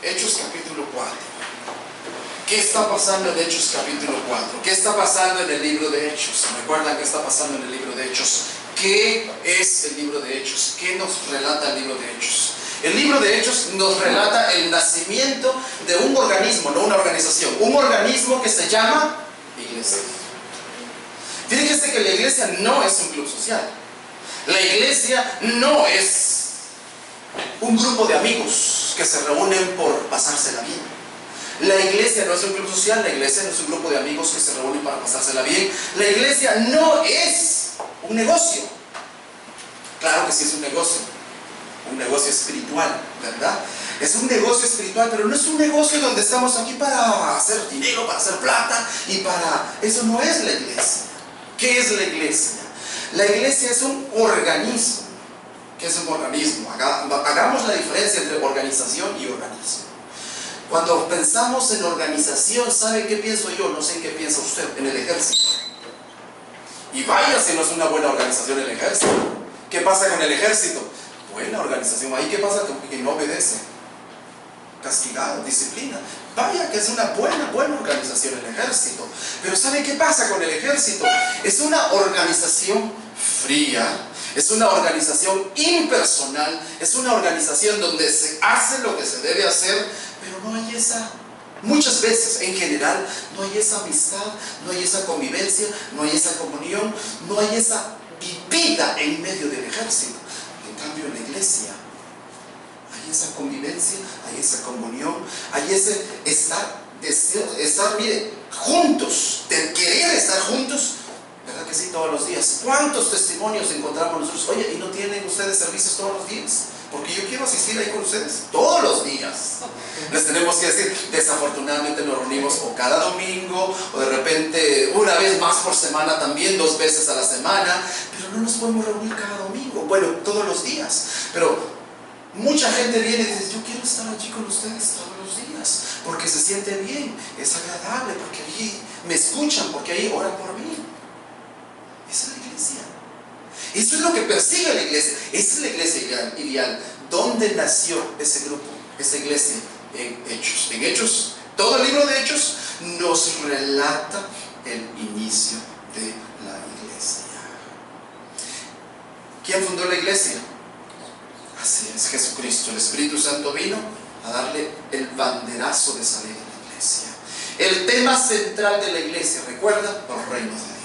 Hechos capítulo 4. ¿Qué está pasando en Hechos capítulo 4? ¿Qué está pasando en el libro de Hechos? ¿Recuerdan qué está pasando en el libro de Hechos? ¿Qué es el libro de Hechos? ¿Qué nos relata el libro de Hechos? El libro de Hechos nos relata el nacimiento de un organismo, no una organización. Un organismo que se llama iglesia. Fíjense que la iglesia no es un club social. La iglesia no es un grupo de amigos que se reúnen por pasársela bien. La iglesia no es un club social, la iglesia no es un grupo de amigos que se reúnen para pasársela bien. La iglesia no es un negocio. Claro que sí es un negocio espiritual, ¿verdad? Es un negocio espiritual, pero no es un negocio donde estamos aquí para hacer dinero, para hacer plata y para... Eso no es la iglesia. ¿Qué es la iglesia? La iglesia es un organismo. ¿Qué es un organismo? Hagamos la diferencia entre organización y organismo. Cuando pensamos en organización, ¿sabe qué pienso yo? No sé en qué piensa usted. En el ejército. Y vaya si no es una buena organización el ejército. ¿Qué pasa con el ejército? Buena organización. ¿Ahí qué pasa? Que no obedece. Castigado, disciplina. Vaya que es una buena organización el ejército. Pero ¿sabe qué pasa con el ejército? Es una organización fría. Es una organización impersonal, es una organización donde se hace lo que se debe hacer, pero no hay muchas veces en general, no hay esa amistad, no hay esa convivencia, no hay esa comunión, no hay esa vida en medio del ejército. En cambio en la iglesia hay esa convivencia, hay esa comunión, hay ese estar, mire, juntos, de querer estar juntos. ¿Verdad que sí? Todos los días. ¿Cuántos testimonios encontramos nosotros? Oye, ¿y no tienen ustedes servicios todos los días? Porque yo quiero asistir ahí con ustedes todos los días. Les tenemos que decir, desafortunadamente nos reunimos o cada domingo, o de repente una vez más por semana también, 2 veces a la semana, pero no nos podemos reunir cada domingo, bueno, todos los días. Pero mucha gente viene y dice, yo quiero estar allí con ustedes todos los días, porque se siente bien, es agradable, porque allí me escuchan, porque ahí oran por mí. Esa es la iglesia. Eso es lo que persigue la iglesia. Esa es la iglesia ideal. ¿Dónde nació ese grupo, esa iglesia? En Hechos. En Hechos, todo el libro de Hechos nos relata el inicio de la iglesia. ¿Quién fundó la iglesia? Así es, Jesucristo. El Espíritu Santo vino a darle el banderazo de salir de la iglesia. El tema central de la iglesia, ¿recuerda? Los reinos de Dios.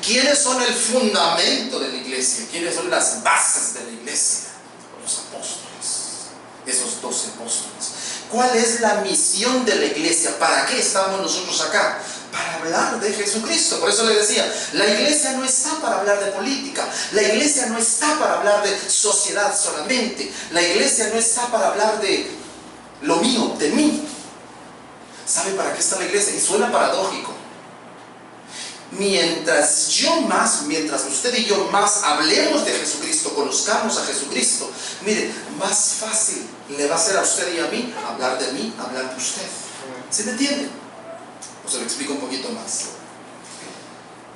¿Quiénes son el fundamento de la iglesia? ¿Quiénes son las bases de la iglesia? Los apóstoles, esos 12 apóstoles. ¿Cuál es la misión de la iglesia? ¿Para qué estamos nosotros acá? Para hablar de Jesucristo. Por eso le decía, la iglesia no está para hablar de política, la iglesia no está para hablar de sociedad solamente, la iglesia no está para hablar de lo mío, de mí. ¿Sabe para qué está la iglesia? Y suena paradójico. Mientras usted y yo más hablemos de Jesucristo, conozcamos a Jesucristo, mire, más fácil le va a ser a usted y a mí, hablar de usted. ¿Se me entiende? O se lo explico un poquito más.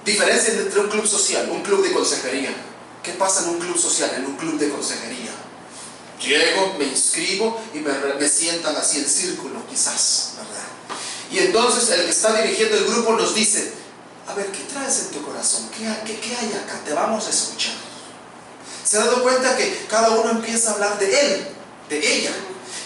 Diferencia entre un club social, un club de consejería. ¿Qué pasa en un club social, en un club de consejería? Llego, me inscribo y me sientan así en círculo, quizás, ¿verdad? Y entonces el que está dirigiendo el grupo nos dice, a ver, ¿qué traes en tu corazón? ¿Qué hay acá? Te vamos a escuchar. ¿Se ha dado cuenta que cada uno empieza a hablar de él, de ella?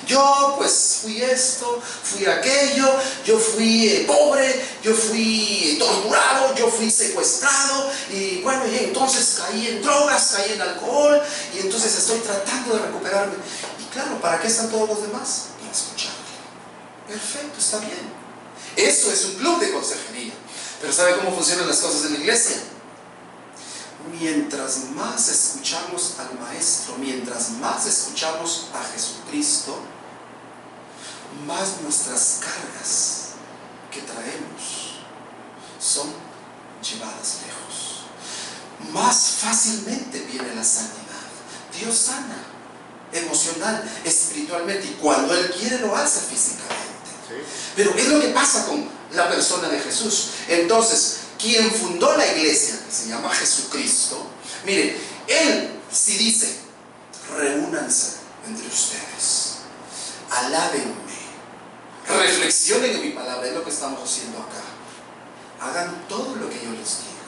Yo pues fui esto, fui aquello, yo fui pobre, yo fui torturado, yo fui secuestrado y bueno, y entonces caí en drogas, caí en alcohol y entonces estoy tratando de recuperarme. Y claro, ¿para qué están todos los demás? Para escucharle. Perfecto, está bien. Eso es un club de consejería. Pero ¿sabe cómo funcionan las cosas en la iglesia? Mientras más escuchamos al Maestro, mientras más escuchamos a Jesucristo, más nuestras cargas que traemos son llevadas lejos. Más fácilmente viene la sanidad. Dios sana emocional, espiritualmente, y cuando Él quiere lo hace físicamente. ¿Sí? Pero es lo que pasa con la persona de Jesús. Entonces, quien fundó la iglesia, que se llama Jesucristo, mire, Él sí dice, reúnanse entre ustedes. alábenme, reflexionen en mi palabra, es lo que estamos haciendo acá. Hagan todo lo que yo les digo.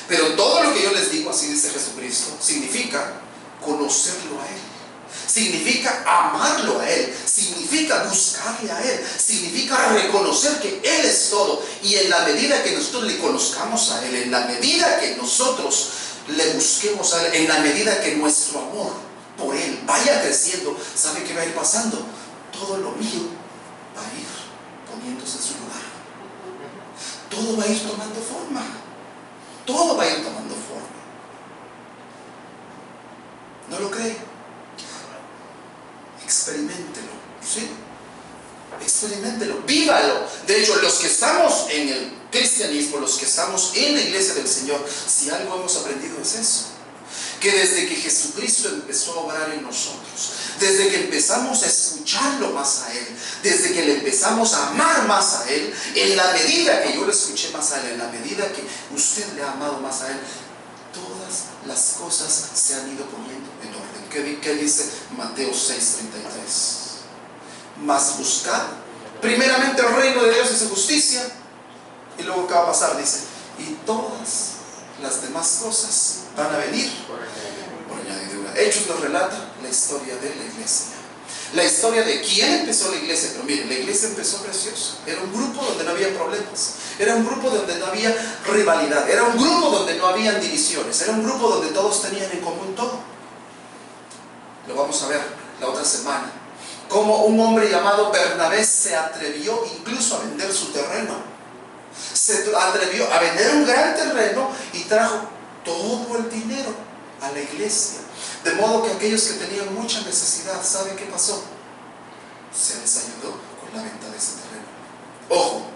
Pero todo lo que yo les digo, así dice Jesucristo, significa conocerlo a Él. Significa amarlo a Él, significa buscarle a Él, significa reconocer que Él es todo. Y en la medida que nosotros le conozcamos a Él, en la medida que nosotros le busquemos a Él, en la medida que nuestro amor por Él vaya creciendo, ¿sabe qué va a ir pasando? Todo lo mío va a ir poniéndose en su lugar. Todo va a ir tomando forma. Todo va a ir tomando forma. ¿No lo cree? Experiméntelo, ¿sí? Experiméntelo, vívalo. De hecho, los que estamos en el cristianismo, los que estamos en la iglesia del Señor, si algo hemos aprendido es eso, que desde que Jesucristo empezó a obrar en nosotros, desde que empezamos a escucharlo más a Él, desde que le empezamos a amar más a Él, en la medida que yo lo escuché más a Él, en la medida que usted le ha amado más a Él, todas las cosas se han ido poniendo en orden. ¿Qué dice Mateo 6:33? Mas buscad primeramente el reino de Dios y su justicia, y luego ¿qué va a pasar? Dice, y todas las demás cosas van a venir por añadidura. Hechos nos relata la historia de la iglesia, la historia de quién empezó la iglesia. Pero miren, la iglesia empezó preciosa. Era un grupo donde no había problemas, era un grupo donde no había rivalidad, era un grupo donde no había divisiones, era un grupo donde todos tenían en común todo. Lo vamos a ver la otra semana, cómo un hombre llamado Bernabé se atrevió incluso a vender su terreno. Se atrevió a vender un gran terreno y trajo todo el dinero a la iglesia. De modo que aquellos que tenían mucha necesidad, ¿saben qué pasó? Se les ayudó con la venta de ese terreno. Ojo,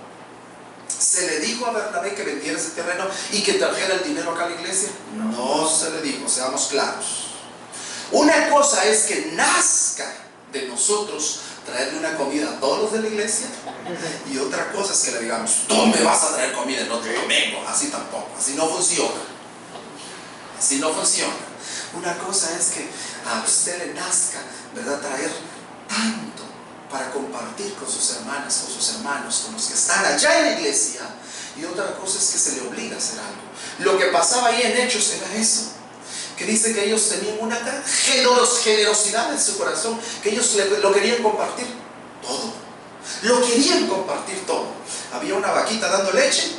¿se le dijo a Bernabé que vendiera ese terreno y que trajera el dinero acá a la iglesia? No se le dijo, seamos claros. Una cosa es que nazca de nosotros traerle una comida a todos los de la iglesia, y otra cosa es que le digamos, tú me vas a traer comida el otro domingo. Así tampoco, así no funciona. Así no funciona. Una cosa es que a usted le nazca, ¿verdad?, traer tanto para compartir con sus hermanas, con sus hermanos, con los que están allá en la iglesia, y otra cosa es que se le obliga a hacer algo. Lo que pasaba ahí en Hechos era eso, que dice que ellos tenían una gran generosidad en su corazón, que ellos lo querían compartir todo. Lo querían compartir todo. Había una vaquita dando leche,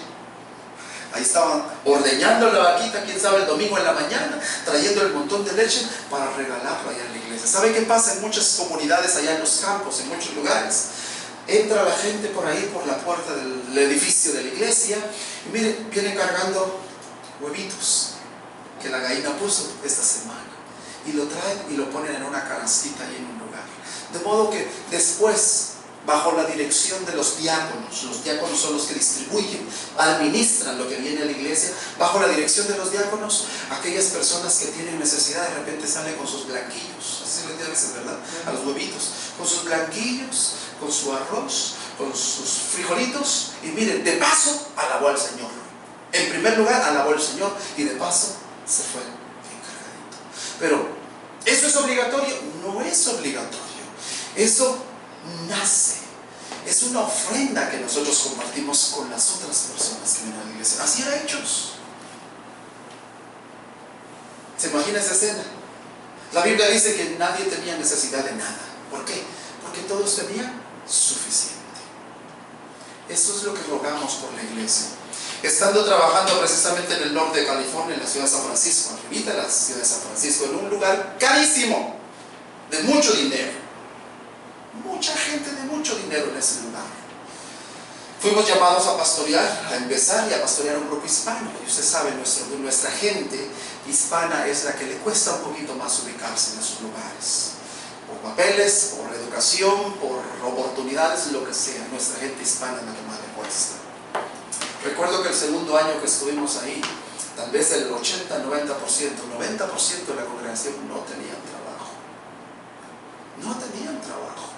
ahí estaban ordeñando la vaquita, quién sabe, el domingo en la mañana, trayendo el montón de leche para regalarlo allá en la iglesia. ¿Sabe qué pasa en muchas comunidades allá en los campos, en muchos lugares? Entra la gente por ahí, por la puerta del edificio de la iglesia, y miren, viene cargando huevitos que la gallina puso esta semana, y lo traen y lo ponen en una canastita ahí en un lugar. De modo que después, bajo la dirección de los diáconos son los que distribuyen, administran lo que viene a la iglesia, bajo la dirección de los diáconos, aquellas personas que tienen necesidad de repente salen con sus blanquillos, así les dicen, ¿verdad?, a los huevitos, con sus blanquillos, con su arroz, con sus frijolitos, y miren, de paso alabó al Señor. En primer lugar alabó al Señor, y de paso se fue encargadito. Pero, ¿eso es obligatorio? No es obligatorio. Eso nace. Es una ofrenda que nosotros compartimos con las otras personas que vienen a la iglesia. Así era Hechos. ¿Se imagina esa escena? La Biblia dice que nadie tenía necesidad de nada. ¿Por qué? Porque todos tenían suficiente. Eso es lo que rogamos por la iglesia. Estando trabajando precisamente en el norte de California, en la ciudad de San Francisco, arribita de la ciudad de San Francisco, en un lugar carísimo, de mucho dinero, mucha gente de mucho dinero en ese lugar, fuimos llamados a pastorear, a empezar y a pastorear un grupo hispano. Y usted sabe, nuestra gente hispana es la que le cuesta un poquito más ubicarse en esos lugares, por papeles, por educación, por oportunidades, lo que sea. Nuestra gente hispana es la que más le cuesta. Recuerdo que el segundo año que estuvimos ahí, tal vez el 80-90% de la congregación no tenían trabajo. No tenían trabajo.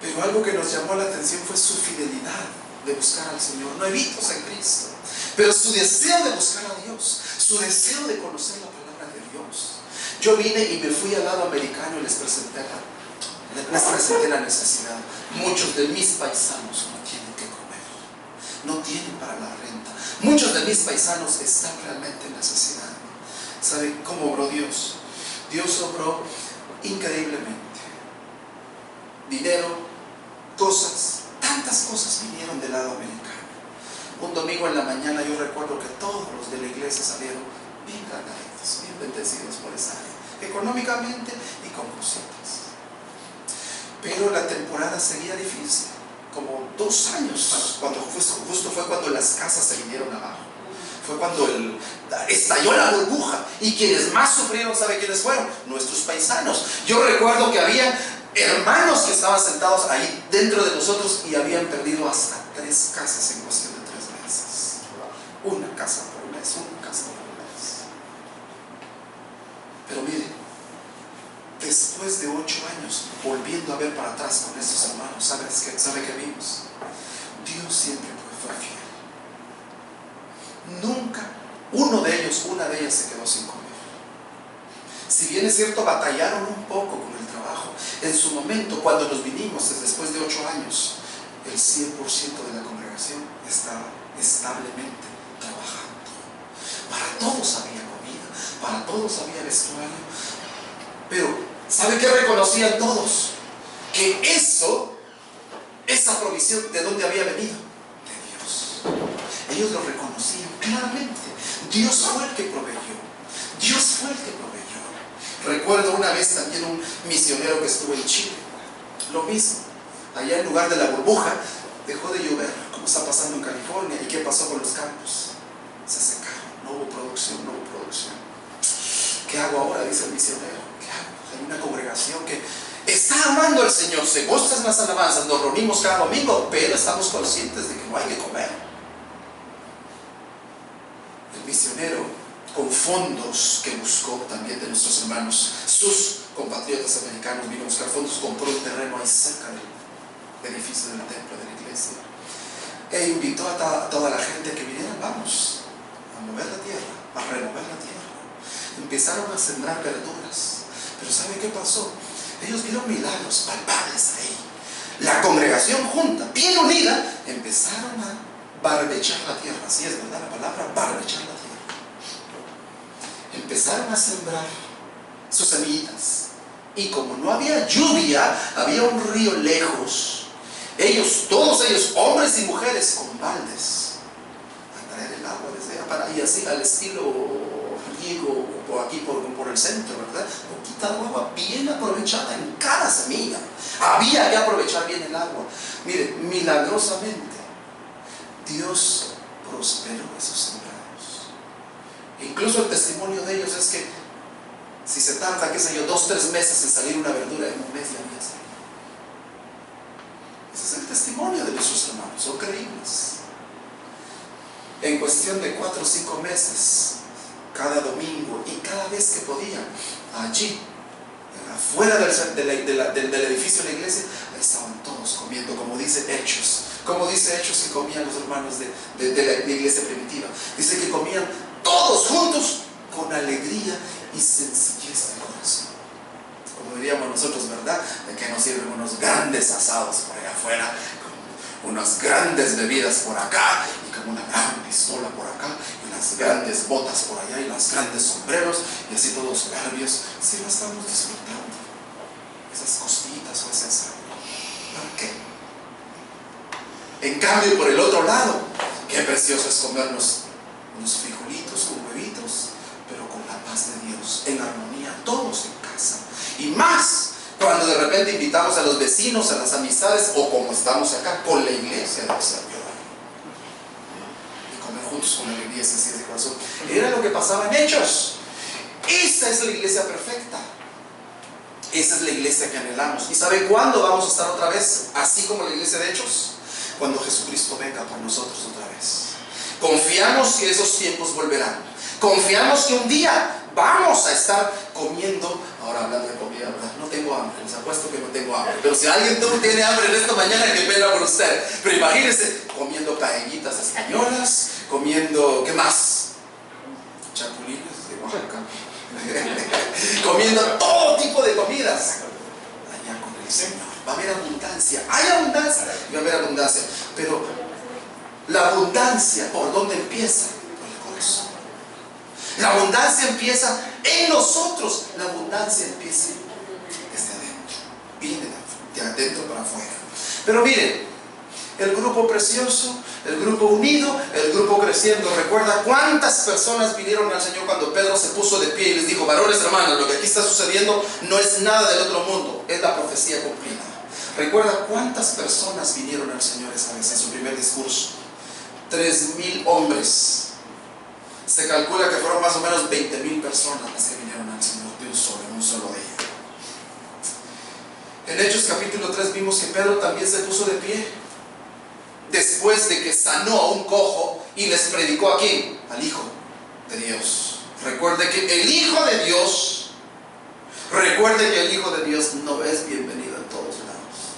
Pero algo que nos llamó la atención fue su fidelidad de buscar al Señor, nuevitos en Cristo, pero su deseo de buscar a Dios, su deseo de conocer la palabra de Dios. Yo vine y me fui al lado americano y les presenté la necesidad. Muchos de mis paisanos no tienen que comer, no tienen para la renta. Muchos de mis paisanos están realmente en necesidad. ¿Sabe cómo obró Dios? Dios obró increíblemente. Dinero, cosas, tantas cosas vinieron del lado americano. Un domingo en la mañana yo recuerdo que todos los de la iglesia salieron bien cargaditos, bien bendecidos por esa área, económicamente y con cositas. Pero la temporada seguía difícil, como 2 años, cuando justo fue cuando las casas se vinieron abajo. Fue cuando estalló la burbuja, y quienes más sufrieron, ¿sabe quiénes fueron? Nuestros paisanos. Yo recuerdo que había hermanos que estaban sentados ahí dentro de nosotros y habían perdido hasta 3 casas en cuestión de 3 meses. Una casa por mes, una casa por mes. Pero miren, después de 8 años, volviendo a ver para atrás con estos hermanos, ¿sabe qué vimos? Dios siempre fue fiel. Nunca una de ellas se quedó sin comer. Si bien es cierto, batallaron un poco con el trabajo. En su momento, cuando nos vinimos, después de 8 años, el 100% de la congregación estaba establemente trabajando. Para todos había comida, para todos había vestuario. Pero, ¿sabe qué reconocían todos? Que esa provisión, ¿de dónde había venido? De Dios. Ellos lo reconocían claramente. Dios fue el que proveyó. Dios fue el que proveyó. Recuerdo una vez también un misionero que estuvo en Chile. Lo mismo. Allá en lugar de la burbuja, dejó de llover, como está pasando en California. ¿Y qué pasó con los campos? Se secaron. No hubo producción. ¿Qué hago ahora?, dice el misionero. ¿Qué hago? Hay una congregación que está amando al Señor, se goza en las alabanzas, nos reunimos cada domingo, pero estamos conscientes de que no hay que comer. El misionero, con fondos que buscó también de nuestros hermanos, sus compatriotas americanos, vino a buscar fondos, compró un terreno ahí cerca del edificio del templo de la iglesia e invitó a toda la gente que viniera. Vamos a mover la tierra, a remover la tierra. Empezaron a sembrar verduras, pero ¿sabe qué pasó? Ellos vieron milagros palpables ahí. La congregación junta, bien unida, empezaron a barbechar la tierra. Así es, ¿verdad? La palabra barbechar la tierra. Empezaron a sembrar sus semillitas. Y como no había lluvia, había un río lejos. Todos ellos, hombres y mujeres, con baldes, a traer el agua desde allá para, y así al estilo riego aquí por el centro, ¿verdad? Poquita agua bien aprovechada en cada semilla. Había que aprovechar bien el agua. Mire, milagrosamente Dios prosperó esos sembrados. Incluso el testimonio de ellos es que si se tarda, qué sé yo, 2-3 meses en salir una verdura, en un mes ya había salido. Ese es el testimonio de nuestros hermanos, son creíbles. En cuestión de 4 o 5 meses, cada domingo y cada vez que podían, allí, afuera del edificio de la iglesia, ahí estaban todos comiendo, como dice Hechos. Como dice Hechos que comían los hermanos de la iglesia primitiva. Dice que comían todos juntos con alegría y sencillez de corazón. Como diríamos nosotros, ¿verdad? De que nos sirven unos grandes asados por allá afuera, con unas grandes bebidas por acá, y con una gran pistola por acá, y las grandes botas por allá, y los grandes sombreros, y así todos soberbios. Sí, lo estamos disfrutando. Esas costillitas o ese asado. ¿Para qué? En cambio, por el otro lado, qué precioso es comernos unos frijolitos con huevitos, pero con la paz de Dios, en armonía, todos en casa. Y más cuando de repente invitamos a los vecinos, a las amistades, o como estamos acá, con la iglesia del Señor. Y comer juntos con alegría, sencillez de corazón. Era lo que pasaba en Hechos. Esa es la iglesia perfecta. Esa es la iglesia que anhelamos. ¿Y sabe cuándo vamos a estar otra vez así como la iglesia de Hechos? Cuando Jesucristo venga por nosotros otra vez. Confiamos que esos tiempos volverán. Confiamos que un día vamos a estar comiendo. Ahora hablando de comida, ¿verdad? No tengo hambre, les apuesto que no tengo hambre. Pero si alguien tiene hambre en esta mañana, qué pena por usted. Pero imagínense comiendo paellitas españolas, comiendo, ¿qué más? Chapulines de Oaxaca. comiendo todo tipo de comidas. Allá con el Señor va a haber abundancia. Hay abundancia y va a haber abundancia. Pero la abundancia, ¿por dónde empieza? Por el corazón. La abundancia empieza en nosotros. La abundancia empieza desde adentro. Viene de adentro para afuera. Pero miren, el grupo precioso, el grupo unido, el grupo creciendo. ¿Recuerda cuántas personas vinieron al Señor cuando Pedro se puso de pie y les dijo: varones hermanos, lo que aquí está sucediendo no es nada del otro mundo, es la profecía cumplida? ¿Recuerda cuántas personas vinieron al Señor esa vez en su primer discurso? 3,000 hombres. Se calcula que fueron más o menos 20,000 personas las que vinieron al Señor de en un solo día. En Hechos capítulo 3 vimos que Pedro también se puso de pie después de que sanó a un cojo y les predicó ¿a quién? Al Hijo de Dios. Recuerde que el Hijo de Dios no es bienvenido en todos lados.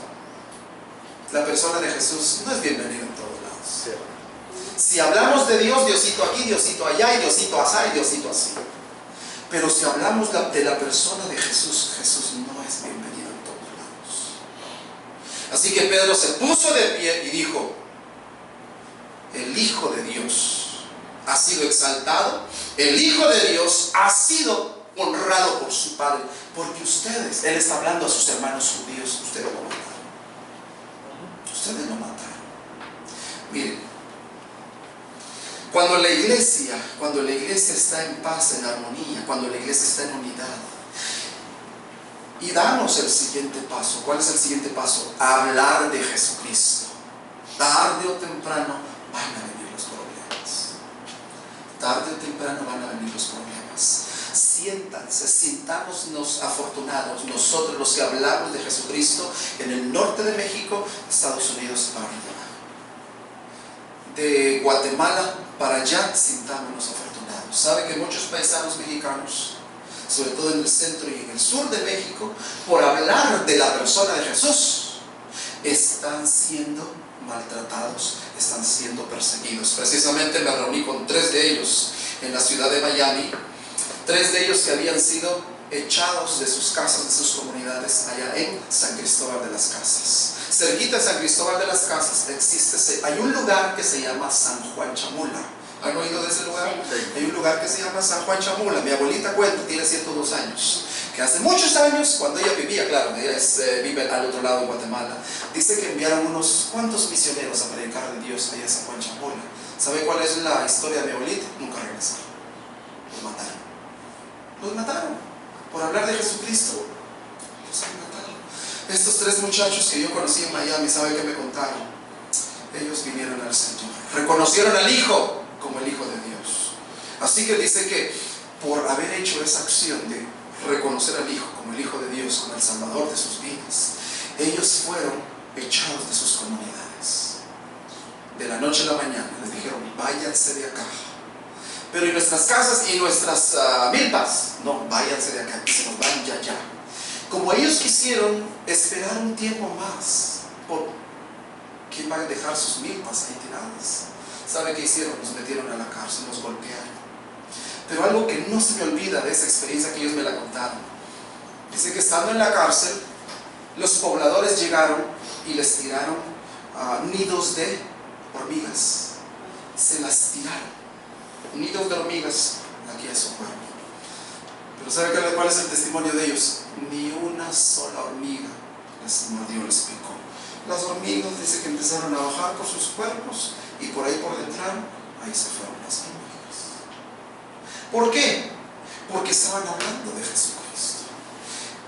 La persona de Jesús no es bienvenida en todos lados. Si hablamos de Dios, Diosito aquí, Diosito allá, y Diosito así, y Diosito así. Pero si hablamos de la persona de Jesús, Jesús no es bienvenido en todos lados. Así que Pedro se puso de pie y dijo: el Hijo de Dios ha sido exaltado, el Hijo de Dios ha sido honrado por su Padre, porque ustedes, él está hablando a sus hermanos judíos, ustedes lo mataron. Ustedes lo mataron. Miren, cuando la iglesia está en paz, en armonía, cuando la iglesia está en unidad, y damos el siguiente paso. ¿Cuál es el siguiente paso? Hablar de Jesucristo. Tarde o temprano van a venir los problemas. Tarde o temprano van a venir los problemas. Sintámonos afortunados nosotros los que hablamos de Jesucristo en el norte de México, Estados Unidos para arriba. De Guatemala para allá, sintámonos afortunados. ¿Sabe que muchos paisanos mexicanos, sobre todo en el centro y en el sur de México, por hablar de la persona de Jesús, están siendo maltratados, están siendo perseguidos? Precisamente me reuní con 3 de ellos en la ciudad de Miami, 3 de ellos que habían sido echados de sus casas, de sus comunidades, allá en San Cristóbal de las Casas. Cerquita de San Cristóbal de las Casas hay un lugar que se llama San Juan Chamula. ¿Han oído de ese lugar? Hay un lugar que se llama San Juan Chamula. Mi abuelita cuenta, tiene 102 años, que hace muchos años, cuando ella vivía, claro, ella vive al otro lado de Guatemala, dice que enviaron unos cuantos misioneros a predicar de Dios allá en San Juan Chamula. ¿Sabe cuál es la historia de mi abuelita? Nunca regresaron. Los mataron por hablar de Jesucristo. Los han matado. Estos 3 muchachos que yo conocí en Miami, ¿sabe qué me contaron? Ellos vinieron al Señor, reconocieron al Hijo como el Hijo de Dios. Así que dice que por haber hecho esa acción de reconocer al Hijo como el Hijo de Dios, como el Salvador de sus vidas, ellos fueron echados de sus comunidades. De la noche a la mañana les dijeron: váyanse de acá. Pero ¿y nuestras casas y nuestras milpas? No, váyanse de acá, que se nos van ya. Como ellos quisieron esperar un tiempo más, ¿por quién va a dejar sus milpas ahí tiradas? ¿Sabe qué hicieron? Nos metieron a la cárcel, nos golpearon. Pero algo que no se me olvida de esa experiencia que ellos me la contaron, dice que estando en la cárcel, los pobladores llegaron y les tiraron nidos de hormigas. Se las tiraron, nidos de hormigas aquí a su cuerpo. Pero ¿sabe cuál es el testimonio de ellos? Ni una sola hormiga les mordió, les picó. Las hormigas, dice que empezaron a bajar por sus cuerpos y por ahí por dentro, ahí se fueron las hormigas. ¿Por qué? Porque estaban hablando de Jesucristo.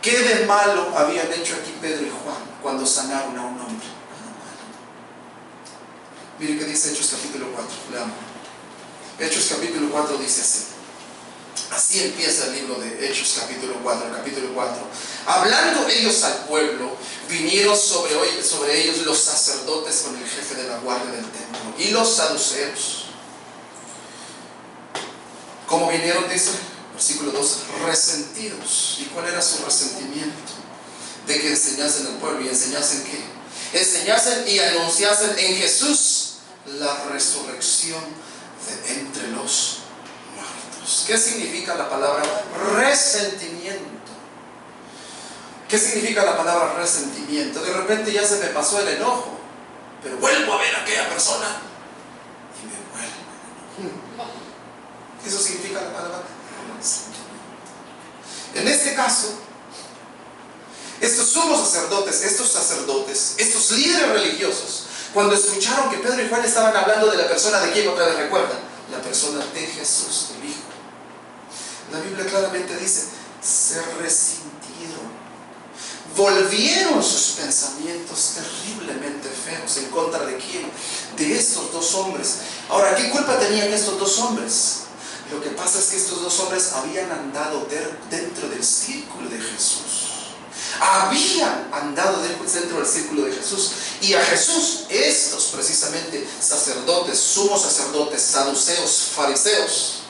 ¿Qué de malo habían hecho aquí Pedro y Juan cuando sanaron a un hombre? Nada malo. Mire qué dice Hechos capítulo 4, leamos. Hechos capítulo 4 dice así. Así empieza el libro de Hechos capítulo 4. Hablando ellos al pueblo, vinieron sobre ellos los sacerdotes con el jefe de la guardia del templo y los saduceos. ¿Cómo vinieron? Dice, versículo 2, resentidos. ¿Y cuál era su resentimiento? De que enseñasen al pueblo. ¿Y enseñasen qué? Enseñasen y anunciasen en Jesús la resurrección de entre los muertos. ¿Qué significa la palabra resentimiento? ¿Qué significa la palabra resentimiento? De repente ya se me pasó el enojo, pero vuelvo a ver a aquella persona y me vuelvo. Eso significa la palabra resentimiento. En este caso, estos sumos sacerdotes, estos líderes religiosos, cuando escucharon que Pedro y Juan estaban hablando de la persona de quién, otra vez recuerdan, la persona de Jesús, del Hijo. La Biblia claramente dice, se resintieron. Volvieron sus pensamientos terriblemente feos. ¿En contra de quién? De estos dos hombres. Ahora, ¿qué culpa tenían estos dos hombres? Lo que pasa es que estos dos hombres habían andado dentro del círculo de Jesús. Habían andado dentro del círculo de Jesús. Y a Jesús, estos precisamente sacerdotes, sumos sacerdotes, saduceos, fariseos,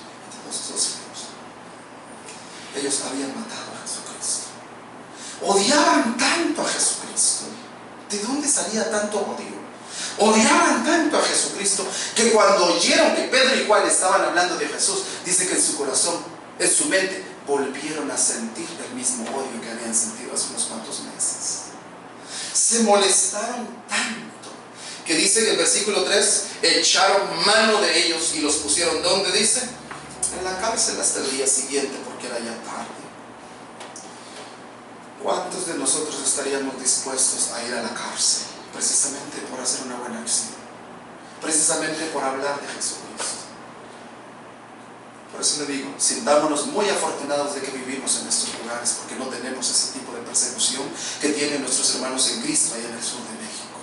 ellos habían matado a Jesucristo. Odiaban tanto a Jesucristo. ¿De dónde salía tanto odio? Odiaban tanto a Jesucristo que cuando oyeron que Pedro y Juan estaban hablando de Jesús, dice que en su corazón, en su mente, volvieron a sentir el mismo odio que habían sentido hace unos cuantos meses. Se molestaron tanto que dice que en el versículo 3 echaron mano de ellos y los pusieron, ¿dónde dice? En la cárcel hasta el día siguiente, porque era ya tarde. ¿Cuántos de nosotros estaríamos dispuestos a ir a la cárcel precisamente por hacer una buena acción? Precisamente por hablar de Jesucristo. Por eso le digo, sintámonos muy afortunados de que vivimos en estos lugares, porque no tenemos ese tipo de persecución que tienen nuestros hermanos en Cristo allá en el sur de México,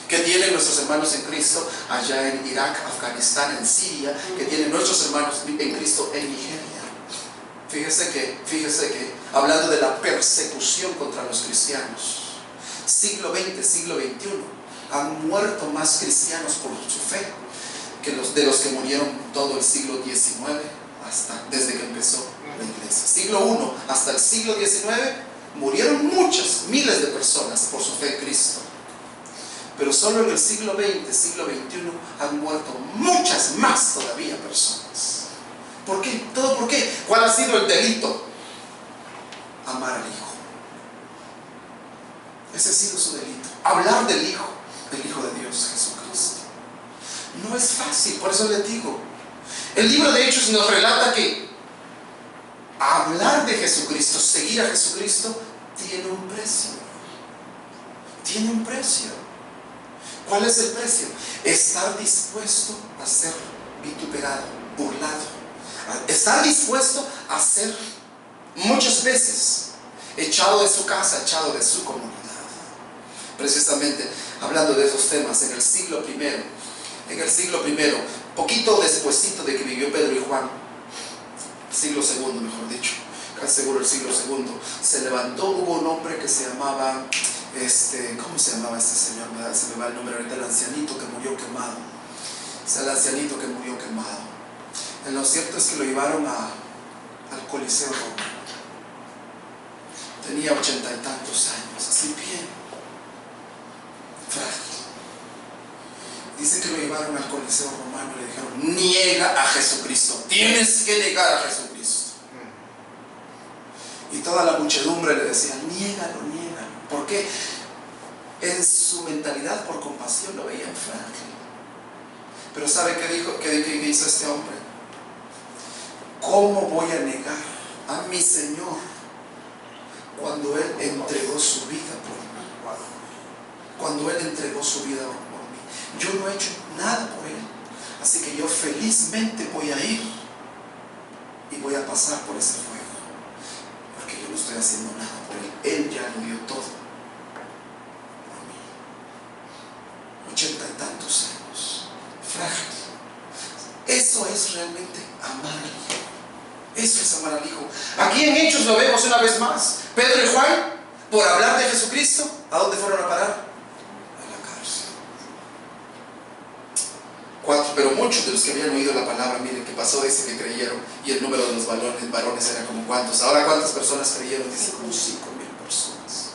que tienen nuestros hermanos en Cristo allá en Irak, Afganistán, en Siria, que tienen nuestros hermanos en Cristo en Nigeria. Fíjese que hablando de la persecución contra los cristianos, siglo XX, siglo XXI, han muerto más cristianos por su fe que de los que murieron todo el siglo XIX, desde que empezó la iglesia. Siglo I hasta el siglo XIX murieron miles de personas por su fe en Cristo. Pero solo en el siglo XX, siglo XXI han muerto muchas más todavía personas. ¿Por qué? ¿Todo por qué? ¿Cuál ha sido el delito? Amar al Hijo. Ese ha sido su delito. Hablar del Hijo de Dios, Jesucristo. No es fácil, por eso les digo. El libro de Hechos nos relata que hablar de Jesucristo, seguir a Jesucristo, tiene un precio. Tiene un precio. ¿Cuál es el precio? Estar dispuesto a ser vituperado, burlado. Estar dispuesto a ser muchas veces echado de su casa, echado de su comunidad. Precisamente hablando de esos temas en el siglo I, poquito despuesito de que vivió Pedro y Juan, siglo II mejor dicho, casi seguro el siglo II, se levantó, hubo un hombre que se llamaba, ¿cómo se llamaba este señor? Se me va el nombre ahorita, el ancianito que murió quemado. Es el ancianito que murió quemado. Lo cierto es que lo llevaron al Coliseo Romano. Tenía 80 y tantos años, así bien frágil. Dice que lo llevaron al Coliseo Romano y le dijeron: niega a Jesucristo, tienes que negar a Jesucristo. Y toda la muchedumbre le decía: niégalo, niégalo. ¿Por qué? En su mentalidad por compasión lo veían frágil. Pero ¿sabe qué dijo? ¿Qué hizo este hombre? ¿Cómo voy a negar a mi Señor cuando Él entregó su vida por mí? Cuando Él entregó su vida por mí. Yo no he hecho nada por Él. Así que yo felizmente voy a ir y voy a pasar por ese fuego. Porque yo no estoy haciendo nada por Él. Él ya lo dio todo por mí. 80 y tantos años. Frágil. Eso es realmente amar al Hijo. Eso es amar al Hijo. Aquí en Hechos lo vemos una vez más. Pedro y Juan, por hablar de Jesucristo, ¿a dónde fueron a parar? A la cárcel. Pero muchos de los que habían oído la palabra, miren que pasó, dice que creyeron. Y el número de los varones era como ¿cuántos? Ahora, ¿cuántas personas creyeron? Dice como 5,000 personas.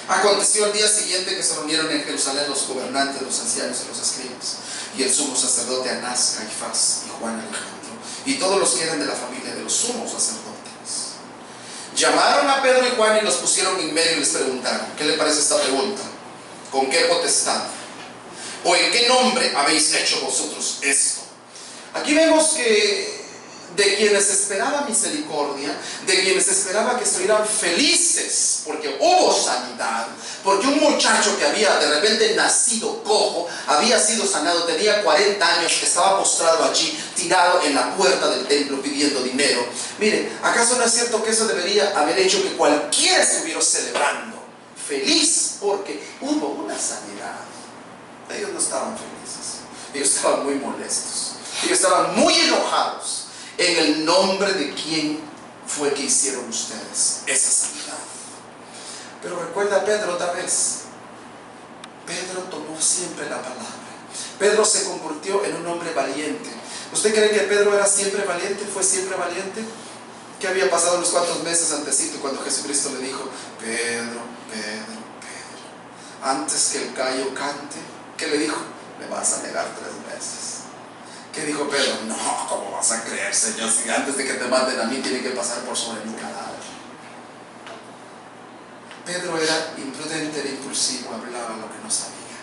Aconteció el día siguiente que se reunieron en Jerusalén los gobernantes, los ancianos y los escribas, y el sumo sacerdote Anás, Caifás y Juan Alejandro, y todos los que eran de la familia de los sumos sacerdotes. llamaron a Pedro y Juan y los pusieron en medio y les preguntaron: ¿qué le parece esta pregunta? ¿Con qué potestad? ¿O en qué nombre habéis hecho vosotros esto? Aquí vemos que de quienes esperaba misericordia, de quienes esperaba que estuvieran felices porque hubo sanidad, porque un muchacho que había de repente nacido cojo, había sido sanado, tenía 40 años, estaba postrado allí, tirado en la puerta del templo pidiendo dinero. Miren, ¿acaso no es cierto que eso debería haber hecho que cualquiera estuviera celebrando, feliz porque hubo una sanidad? Ellos no estaban felices, ellos estaban muy molestos, ellos estaban muy enojados. En el nombre de quién fue que hicieron ustedes esa sanidad. Pero recuerda a Pedro otra vez. Pedro tomó siempre la palabra. Pedro se convirtió en un hombre valiente. ¿Usted cree que Pedro era siempre valiente? ¿Fue siempre valiente? ¿Qué había pasado unos cuantos meses antesito cuando Jesucristo le dijo: Pedro, Pedro, Pedro, antes que el gallo cante? ¿Qué le dijo? Me vas a negar 3 veces. ¿Qué dijo Pedro? No, ¿cómo vas a creer, Señor? Si antes de que te maten a mí tiene que pasar por sobre mi cadáver. Pedro era imprudente, era impulsivo, hablaba lo que no sabía.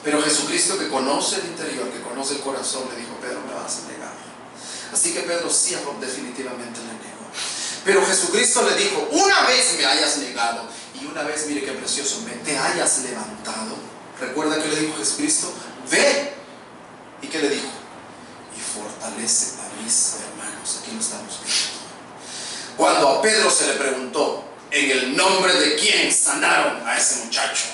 Pero Jesucristo, que conoce el interior, que conoce el corazón, le dijo: Pedro, me vas a negar. Así que Pedro sí, definitivamente le negó. Pero Jesucristo le dijo: una vez me hayas negado, y una vez, mire qué precioso, te hayas levantado. ¿Recuerda que le dijo Jesucristo? Ve. ¿Y qué le dijo? Y fortalece a mis hermanos. Aquí lo estamos viendo. Cuando a Pedro se le preguntó: ¿en el nombre de quién sanaron a ese muchacho?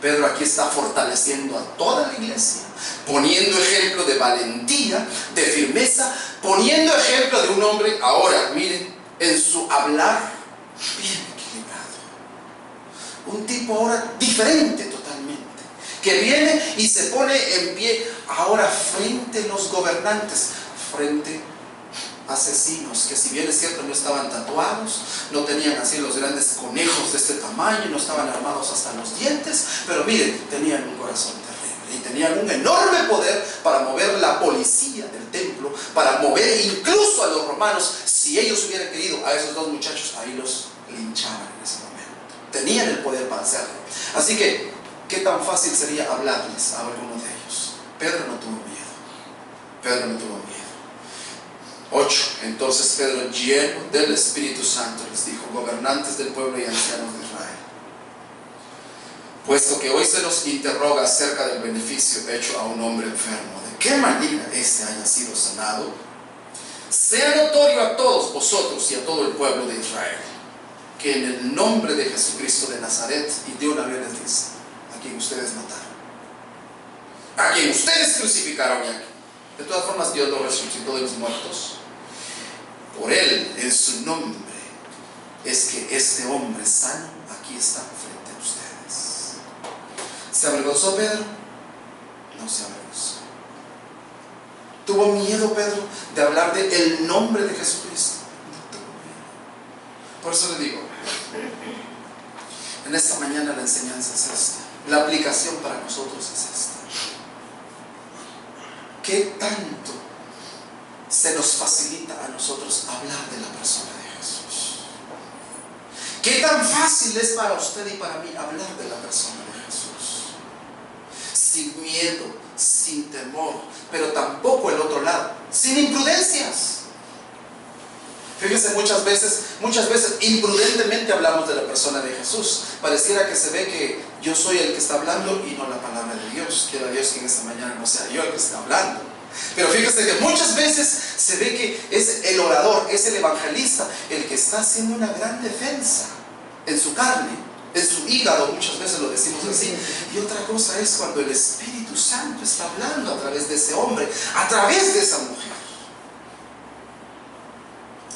Pedro aquí está fortaleciendo a toda la iglesia, poniendo ejemplo de valentía, de firmeza, poniendo ejemplo de un hombre, ahora miren, en su hablar bien equilibrado. Un tipo ahora diferente totalmente, que viene y se pone en pie ahora frente a los gobernantes, frente a asesinos, que si bien es cierto no estaban tatuados, no tenían así los grandes conejos de este tamaño, no estaban armados hasta los dientes, pero miren, tenían un corazón terrible y tenían un enorme poder para mover la policía del templo, para mover incluso a los romanos. Si ellos hubieran querido a esos 2 muchachos, ahí los linchaban en ese momento. Tenían el poder para hacerlo. Así que ¿qué tan fácil sería hablarles a alguno de ellos? Pedro no tuvo miedo. Pedro no tuvo miedo. 8. Entonces Pedro, lleno del Espíritu Santo, les dijo: gobernantes del pueblo y ancianos de Israel, puesto que hoy se nos interroga acerca del beneficio hecho a un hombre enfermo, de qué manera éste haya sido sanado, sea notorio a todos vosotros y a todo el pueblo de Israel, que en el nombre de Jesucristo de Nazaret, y de una vez les dice: a quien ustedes mataron, a quien ustedes crucificaron, y a quien de todas formas Dios lo resucitó de los muertos, por él, en su nombre, es que este hombre sano aquí está frente a ustedes. ¿Se avergonzó Pedro? No se avergonzó. ¿Tuvo miedo Pedro de hablar del nombre de Jesucristo? No tuvo miedo. Por eso le digo, en esta mañana la enseñanza es esta, la aplicación para nosotros es esta. ¿Qué tanto se nos facilita a nosotros hablar de la persona de Jesús? ¿Qué tan fácil es para usted y para mí hablar de la persona de Jesús? Sin miedo, sin temor, pero tampoco el otro lado, sin imprudencias. Fíjense, muchas veces imprudentemente hablamos de la persona de Jesús. Pareciera que se ve que yo soy el que está hablando y no la palabra de Dios. Quiera Dios que en esta mañana no sea yo el que está hablando. Pero fíjense que muchas veces se ve que es el orador, es el evangelista, el que está haciendo una gran defensa en su carne, en su hígado, muchas veces lo decimos así. Y otra cosa es cuando el Espíritu Santo está hablando a través de ese hombre, a través de esa mujer.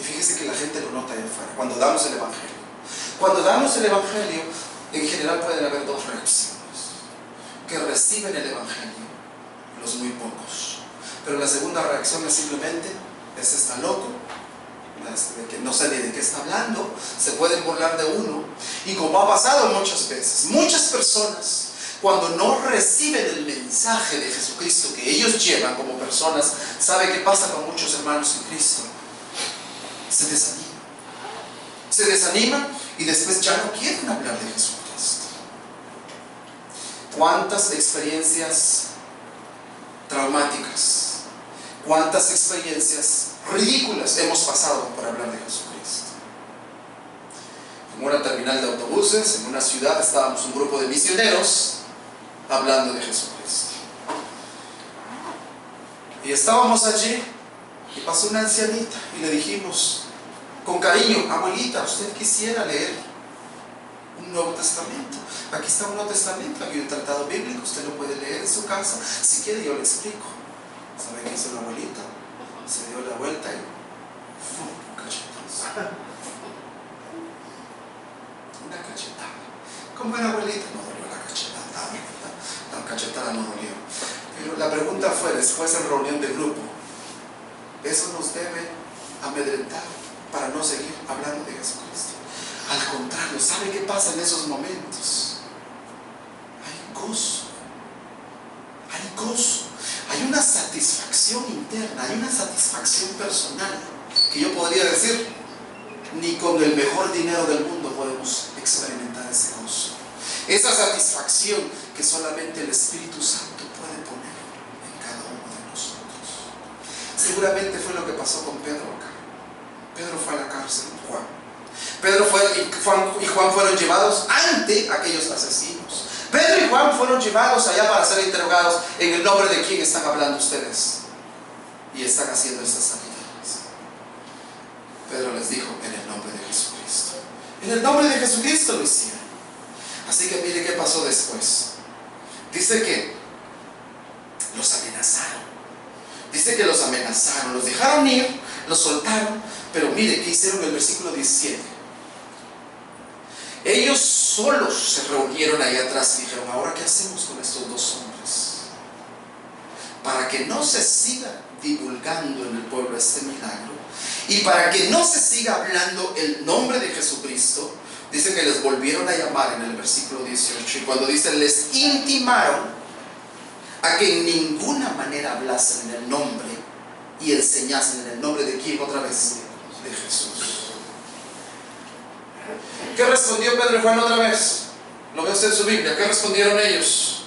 Y fíjese que la gente lo nota allá afuera cuando damos el evangelio. Cuando damos el evangelio, en general pueden haber 2 reacciones: que reciben el evangelio, los muy pocos. Pero la segunda reacción es simplemente: ese está loco, de que no sé ni de qué está hablando, se pueden burlar de uno. Y como ha pasado muchas veces, muchas personas, cuando no reciben el mensaje de Jesucristo que ellos llevan como personas, ¿sabe qué pasa con muchos hermanos en Cristo? Se desaniman. se desaniman y después ya no quieren hablar de Jesucristo. ¿Cuántas experiencias traumáticas, cuántas experiencias ridículas hemos pasado por hablar de Jesucristo? En una terminal de autobuses, en una ciudad, estábamos un grupo de misioneros hablando de Jesucristo. Y estábamos allí y pasó una ancianita y le dijimos con cariño: abuelita, ¿usted quisiera leer un Nuevo Testamento? Aquí está un Nuevo Testamento, aquí hay un tratado bíblico, usted lo puede leer en su casa. Si quiere yo le explico. ¿Sabe qué hizo la abuelita? Se dio la vuelta y ¡fum! Cachetazo. Una cachetada. ¿Cómo era, abuelita? No dolió la cachetada. La cachetada no dolió. Pero la pregunta fue después en reunión de grupo: ¿eso nos debe amedrentar para no seguir hablando de Jesucristo? Al contrario, ¿sabe qué pasa en esos momentos? Hay gozo. Hay gozo. Hay una satisfacción interna, hay una satisfacción personal que yo podría decir, ni con el mejor dinero del mundo podemos experimentar ese gozo. Esa satisfacción que solamente el Espíritu Santo puede poner en cada uno de nosotros. Seguramente fue lo que pasó con Pedro acá. Pedro fue a la cárcel, Juan. Pedro y Juan fueron llevados ante aquellos asesinos. Pedro y Juan fueron llevados allá para ser interrogados. ¿En el nombre de quién están hablando ustedes? Y están haciendo estas sanidades. Pedro les dijo: en el nombre de Jesucristo. En el nombre de Jesucristo lo hicieron. Así que mire qué pasó después. Dice que los amenazaron. Dice que los amenazaron, los dejaron ir, los soltaron. Pero mire qué hicieron en el versículo 17. Ellos solos se reunieron ahí atrás y dijeron: ¿ahora qué hacemos con estos dos hombres? Para que no se siga divulgando en el pueblo este milagro y para que no se siga hablando el nombre de Jesucristo, dice que les volvieron a llamar en el versículo 18. Y cuando dice, les intimaron a que en ninguna manera hablasen en el nombre y enseñasen en el nombre de quién otra vez, de Jesús. ¿Qué respondió Pedro y Juan otra vez? Lo ve usted en su Biblia. ¿Qué respondieron ellos?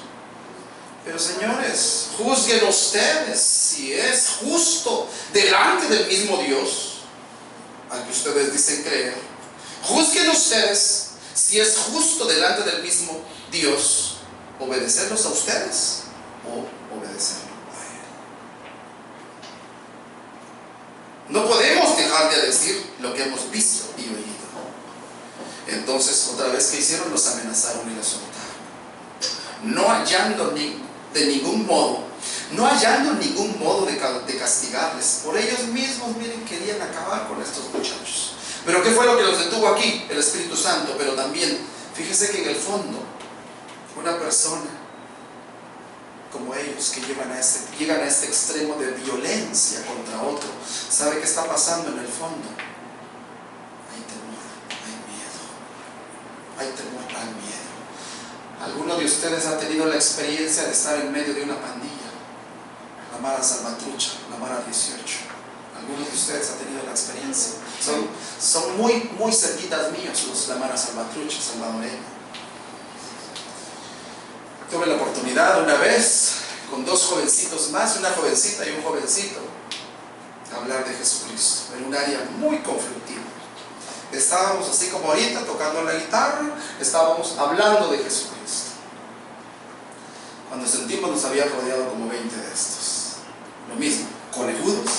Pero señores, juzguen ustedes si es justo delante del mismo Dios al que ustedes dicen creer. Juzguen ustedes si es justo delante del mismo Dios obedecerlos a ustedes o obedecerlo a Él. No podemos dejar de decir lo que hemos visto y oído. Entonces, otra vez, ¿qué hicieron? Los amenazaron y los soltaron. No hallando de ningún modo de castigarles. Por ellos mismos, miren, querían acabar con estos muchachos. Pero ¿qué fue lo que los detuvo aquí? El Espíritu Santo. Pero también, fíjese que en el fondo, una persona como ellos, que llegan a este extremo de violencia contra otro, ¿sabe qué está pasando en el fondo? Hay temor, hay temor, hay miedo. ¿Alguno de ustedes ha tenido la experiencia de estar en medio de una pandilla? La Mara Salvatrucha, la Mara 18. ¿Alguno de ustedes ha tenido la experiencia? Son muy cerquitas míos los la Mara Salvatrucha, salvadoreña. Tuve la oportunidad una vez con dos jovencitos más, una jovencita y un jovencito, hablar de Jesucristo en un área muy conflictiva. Estábamos así como ahorita tocando la guitarra, estábamos hablando de Jesucristo. Cuando sentimos nos había rodeado como 20 de estos. Lo mismo, conejudos,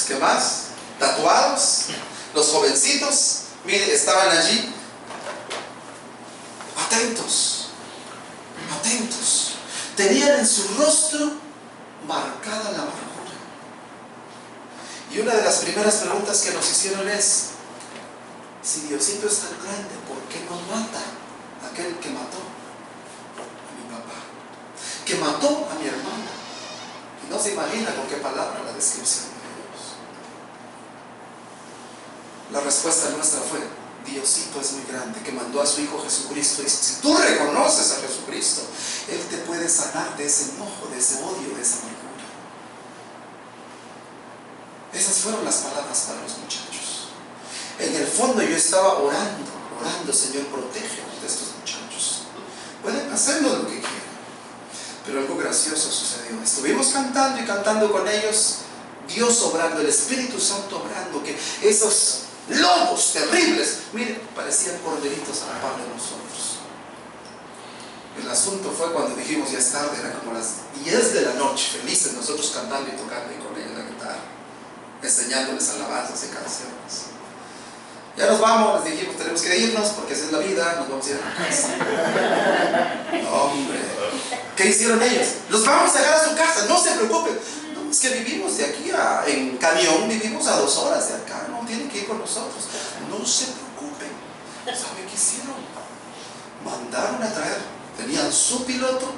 ¿qué más? Tatuados, los jovencitos, mire, estaban allí atentos. Tenían en su rostro marcada la amargura. Y una de las primeras preguntas que nos hicieron es: si Diosito es tan grande, ¿por qué no mata a aquel que mató a mi papá? Que mató a mi hermana. Y no se imagina con qué palabra la descripción de Dios. La respuesta nuestra fue: Diosito es muy grande, que mandó a su Hijo Jesucristo. Y si tú reconoces a Jesucristo, Él te puede sanar de ese enojo, de ese odio, de esa amargura. Esas fueron las palabras para los muchachos. En el fondo yo estaba orando, Señor, protégenos de estos muchachos. Pueden hacernos lo que quieran. Pero algo gracioso sucedió. Estuvimos cantando y cantando con ellos, Dios obrando, el Espíritu Santo obrando, que esos lobos terribles, miren, parecían corderitos a la par de nosotros. El asunto fue cuando dijimos, ya es tarde, era como las 10 de la noche, felices nosotros cantando y tocando y con ellos la guitarra, enseñándoles alabanzas y canciones. Ya nos vamos, les dijimos, tenemos que irnos porque esa es la vida, nos vamos a ir a la casa. Hombre, ¿qué hicieron ellos? Los vamos a sacar a su casa, no se preocupen. No, es que vivimos de aquí en camión, vivimos a 2 horas de acá, no tienen que ir con nosotros. No se preocupen. ¿Saben qué hicieron? Mandaron a traer, tenían su piloto,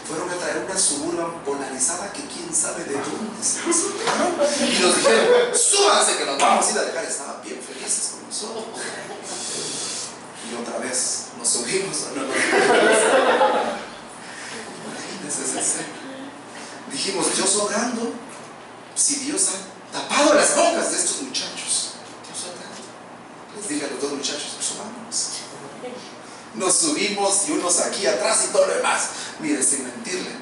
fueron a traer una Suburban polarizada que quién sabe de dónde se sacaron, y nos dijeron, súbanse que nos vamos a ir a dejar. Estaban bien felices con nosotros. Y otra vez nos subimos o no nos subimos. Imagínense esa escena. Dijimos, Dios obrando, si Dios ha tapado las bocas de estos muchachos, Dios obrando. Les dije a los 2 muchachos, pues subámonos. Nos subimos y unos aquí atrás y todo lo demás. Mire, sin mentirle,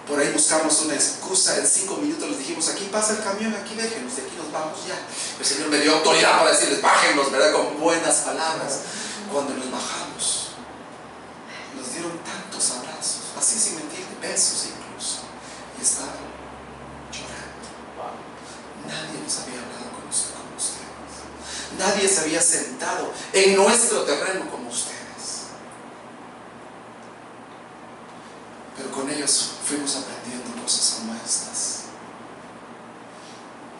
por ahí buscamos una excusa. En 5 minutos les dijimos, aquí pasa el camión, aquí déjenos, de aquí nos vamos ya. El Señor me dio autoridad para decirles, bájenos, ¿verdad? Con buenas palabras. Cuando nos bajamos, nos dieron tantos abrazos, así sin mentirle, besos incluso, y estaban llorando. Nadie nos había hablado como ustedes. Nadie se había sentado en nuestro terreno como ustedes. Pero con ellos fuimos aprendiendo cosas como estas.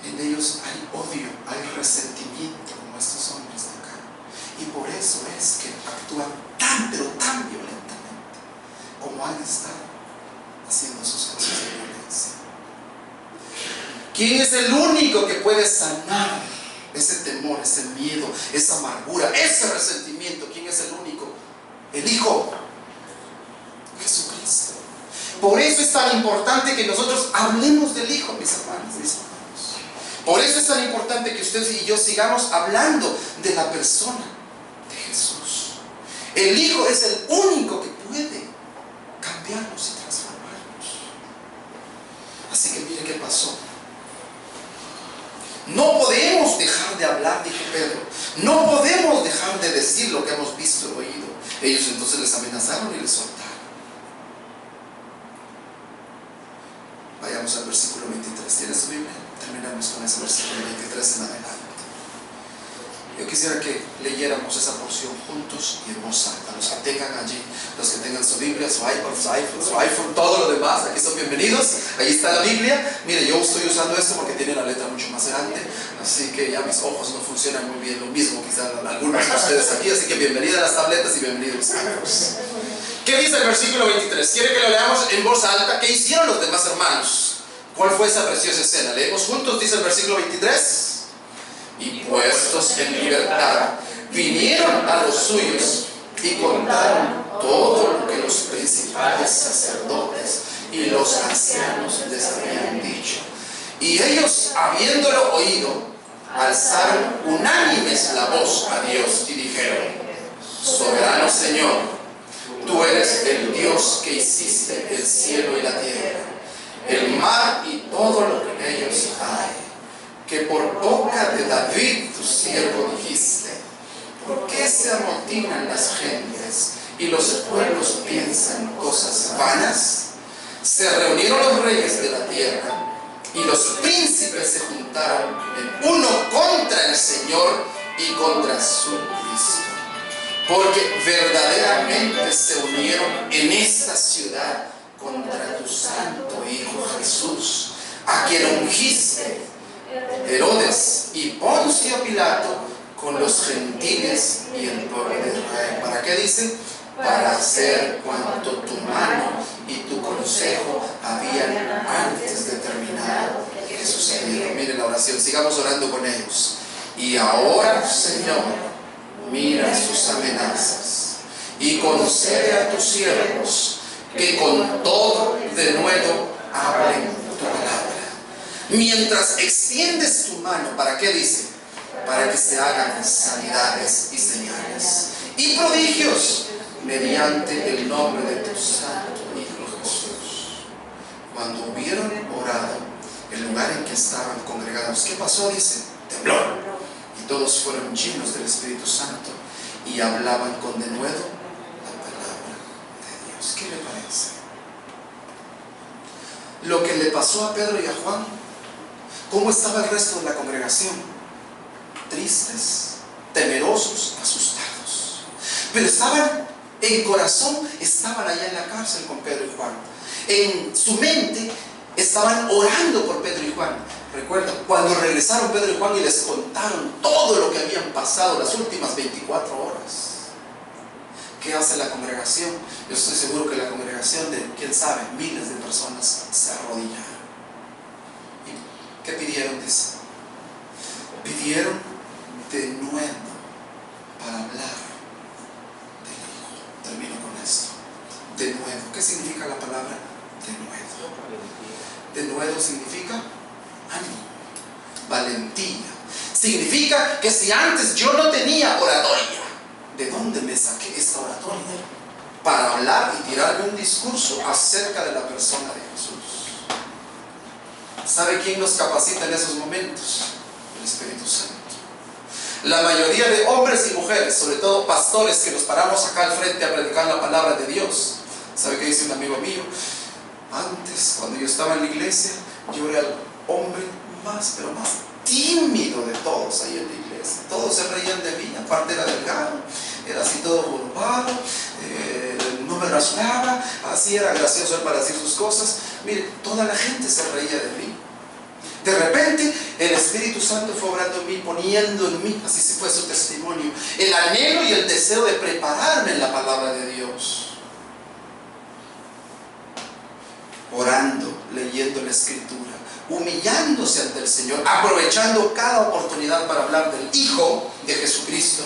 En ellos hay odio, hay resentimiento como estos hombres de acá. Y por eso es que actúan tan, pero tan violentamente como han estado haciendo sus actos de violencia. ¿Quién es el único que puede sanar ese temor, ese miedo, esa amargura, ese resentimiento? ¿Quién es el único? El Hijo, Jesucristo. Por eso es tan importante que nosotros hablemos del Hijo, mis hermanos, mis hermanos. Por eso es tan importante que ustedes y yo sigamos hablando de la persona de Jesús. El Hijo es el único que puede cambiarnos y transformarnos. Así que mire qué pasó. No podemos dejar de hablar, dijo Pedro. No podemos dejar de decir lo que hemos visto y oído. Ellos entonces les amenazaron y les soltaron. Vayamos al versículo 23. ¿Tienes su Biblia? Terminamos con ese versículo 23 en adelante. Yo quisiera que leyéramos esa porción juntos y en voz alta. Los que tengan allí, los que tengan su Biblia, su iPad, su iPhone, todo lo demás, aquí son bienvenidos. Ahí está la Biblia. Mire, yo estoy usando esto porque tiene la letra mucho más grande, así que ya mis ojos no funcionan muy bien. Lo mismo quizás algunos de ustedes aquí, así que bienvenida a las tabletas y bienvenidos a los iPhones. ¿Qué dice el versículo 23? ¿Quiere que lo leamos en voz alta? ¿Qué hicieron los demás hermanos? ¿Cuál fue esa preciosa escena? Leemos juntos, dice el versículo 23. Y puestos en libertad, vinieron a los suyos y contaron todo lo que los principales sacerdotes y los ancianos les habían dicho. Y ellos, habiéndolo oído, alzaron unánimes la voz a Dios y dijeron: Soberano Señor, tú eres el Dios que hiciste el cielo y la tierra, el mar y todo lo que en ellos hay, que por boca de David tu siervo dijiste: ¿por qué se amotinan las gentes y los pueblos piensan cosas vanas? Se reunieron los reyes de la tierra y los príncipes se juntaron en uno contra el Señor y contra su Cristo, porque verdaderamente se unieron en esta ciudad contra tu santo Hijo Jesús, a quien ungiste Herodes y Poncio Pilato con los gentiles y el pueblo de Israel. ¿Para qué dice? Para hacer cuanto tu mano y tu consejo habían antes determinado que sucediera. Miren la oración, sigamos orando con ellos. Y ahora, Señor, mira sus amenazas y concede a tus siervos que con todo de nuevo hablen tu palabra. Mientras extiendes tu mano, ¿para qué dice? para que se hagan sanidades y señales y prodigios mediante el nombre de tu santo Hijo Jesús. Cuando hubieron orado, el lugar en que estaban congregados, ¿qué pasó? Dice, tembló. Y todos fueron llenos del Espíritu Santo y hablaban con denuedo la palabra de Dios. ¿Qué le parece? Lo que le pasó a Pedro y a Juan. ¿Cómo estaba el resto de la congregación? Tristes, temerosos, asustados. Pero estaban en corazón, estaban allá en la cárcel con Pedro y Juan. En su mente estaban orando por Pedro y Juan. Recuerda, cuando regresaron Pedro y Juan y les contaron todo lo que habían pasado las últimas 24 horas. ¿Qué hace la congregación? Yo estoy seguro que la congregación de, quién sabe, miles de personas se arrodillaron. ¿Y qué pidieron? Dice, pidieron denuedo para hablar del Hijo. Termino con esto. Denuedo. ¿Qué significa la palabra denuedo? Denuedo significa ánimo, valentía. Significa que si antes yo no tenía oratoria, ¿de dónde me saqué esta oratoria? Para hablar y tirarme un discurso acerca de la persona de Jesús. ¿Sabe quién nos capacita en esos momentos? El Espíritu Santo. La mayoría de hombres y mujeres, sobre todo pastores que nos paramos acá al frente a predicar la palabra de Dios. ¿Sabe qué dice un amigo mío? Antes, cuando yo estaba en la iglesia, yo era el hombre más, pero más tímido de todos ahí en la iglesia. Todos se reían de mí, aparte era delgado, era así todo borbado, no me rasuraba, así era gracioso él para decir sus cosas. Mire, toda la gente se reía de mí. De repente el Espíritu Santo fue obrando en mí, poniendo en mí, así se fue su testimonio, el anhelo y el deseo de prepararme en la palabra de Dios. Orando, leyendo la Escritura, humillándose ante el Señor, aprovechando cada oportunidad para hablar del Hijo de Jesucristo.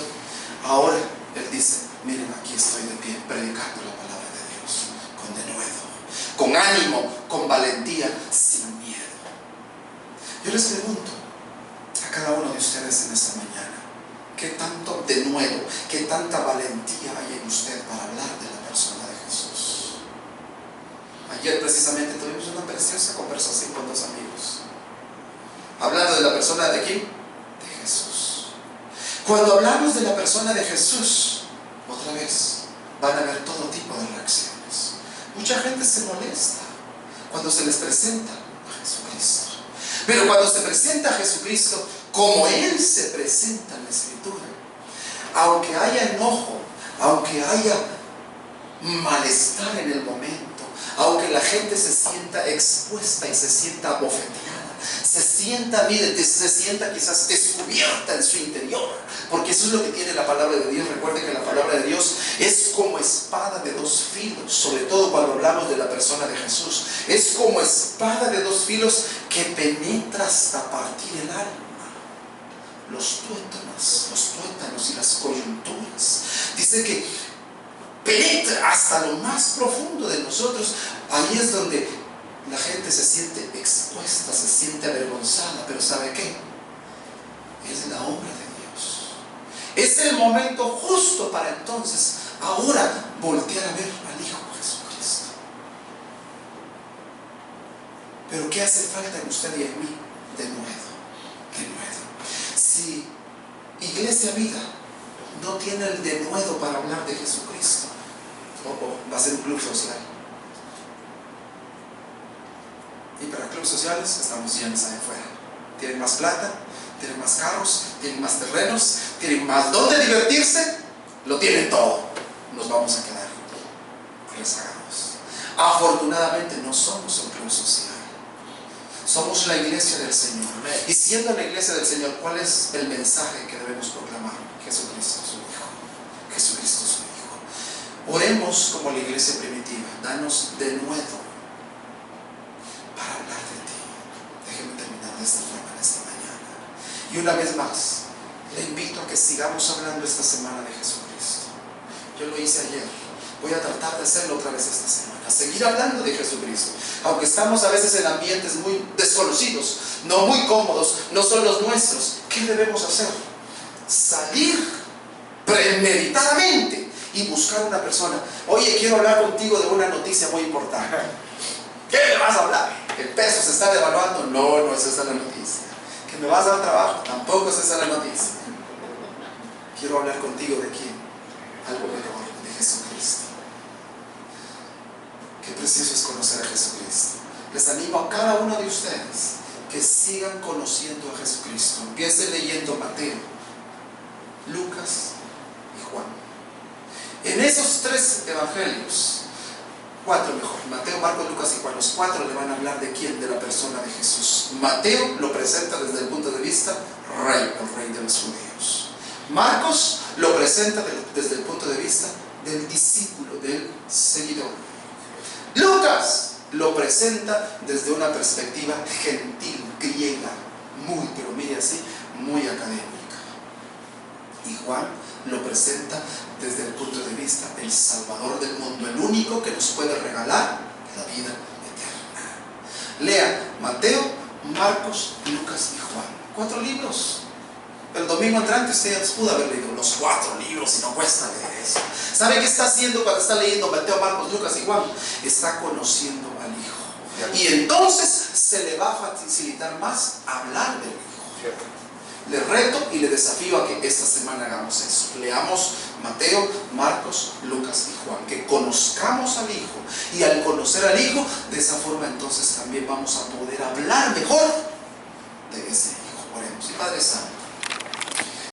Ahora Él dice, miren, aquí estoy de pie, predicando la palabra de Dios, con denuedo, con ánimo, con valentía, sin miedo. Yo les pregunto a cada uno de ustedes en esta mañana, ¿qué tanto denuedo, qué tanta valentía hay en usted para hablar de la persona de Jesús? Ayer precisamente tuvimos una preciosa conversación con dos amigos, hablando de la persona de ¿quién? De Jesús. Cuando hablamos de la persona de Jesús, otra vez van a haber todo tipo de reacciones. Mucha gente se molesta cuando se les presenta a Jesucristo. Pero cuando se presenta a Jesucristo, como Él se presenta en la Escritura, aunque haya enojo, aunque haya malestar en el momento, aunque la gente se sienta expuesta y se sienta abofeteada, se sienta, mire, se sienta quizás descubierta en su interior, porque eso es lo que tiene la palabra de Dios. Recuerde que la palabra de Dios es como espada de dos filos, sobre todo cuando hablamos de la persona de Jesús. Es como espada de dos filos que penetra hasta partir el alma, los tuétanos y las coyunturas. Dice que penetra hasta lo más profundo de nosotros. Ahí es donde la gente se siente expuesta, se siente avergonzada, pero ¿sabe qué? Es la obra de Dios. Es el momento justo para entonces, ahora, voltear a ver al Hijo Jesucristo. Pero ¿qué hace falta en usted y en mí? Denuedo. Si Iglesia Vida no tiene el denuedo para hablar de Jesucristo, va a ser un club social. Y para clubes sociales estamos llenos ahí afuera. Tienen más plata, tienen más carros, tienen más terrenos, tienen más donde divertirse, lo tienen todo. Nos vamos a quedar rezagados. Afortunadamente no somos un club social. Somos la iglesia del Señor. Y siendo la iglesia del Señor, ¿cuál es el mensaje que debemos proclamar? Jesucristo es su Hijo. Jesucristo es su Hijo. Oremos como la iglesia primitiva. Danos denuedo para hablar de ti. Déjeme terminar de esta forma en esta mañana. Y una vez más, le invito a que sigamos hablando esta semana de Jesucristo. Yo lo hice ayer. Voy a tratar de hacerlo otra vez esta semana. Seguir hablando de Jesucristo. Aunque estamos a veces en ambientes muy desconocidos, no muy cómodos, no son los nuestros. ¿Qué debemos hacer? salir premeditadamente y buscar una persona. Oye, quiero hablar contigo de una noticia muy importante. ¿Qué me vas a hablar? ¿Que el peso se está devaluando? No, no es esa la noticia. ¿Que me vas a dar trabajo? Tampoco es esa la noticia. Quiero hablar contigo de quién. Algo mejor, de Jesucristo. Qué precioso es conocer a Jesucristo. Les animo a cada uno de ustedes que sigan conociendo a Jesucristo. Empiecen leyendo Mateo, Lucas y Juan. En esos tres evangelios, cuatro mejor, Mateo, Marcos, Lucas y Juan, los cuatro le van a hablar de quién, de la persona de Jesús. Mateo lo presenta desde el punto de vista rey, el rey de los judíos. Marcos lo presenta desde el punto de vista del discípulo, del seguidor. Lucas lo presenta desde una perspectiva gentil, griega, muy, pero mire así, muy académica. Y Juan lo presenta desde el punto de vista del Salvador del mundo, el único que nos puede regalar la vida eterna. Lea Mateo, Marcos, Lucas y Juan. 4 libros. El domingo entrante usted ya pudo haber leído los 4 libros y no cuesta leer eso. ¿Sabe qué está haciendo cuando está leyendo Mateo, Marcos, Lucas y Juan? Está conociendo al Hijo. Y entonces se le va a facilitar más hablar del Hijo. Le reto y le desafío a que esta semana hagamos eso. Leamos Mateo, Marcos, Lucas y Juan. Que conozcamos al Hijo. Y al conocer al Hijo, de esa forma entonces también vamos a poder hablar mejor de ese Hijo. Oremos. Padre Santo,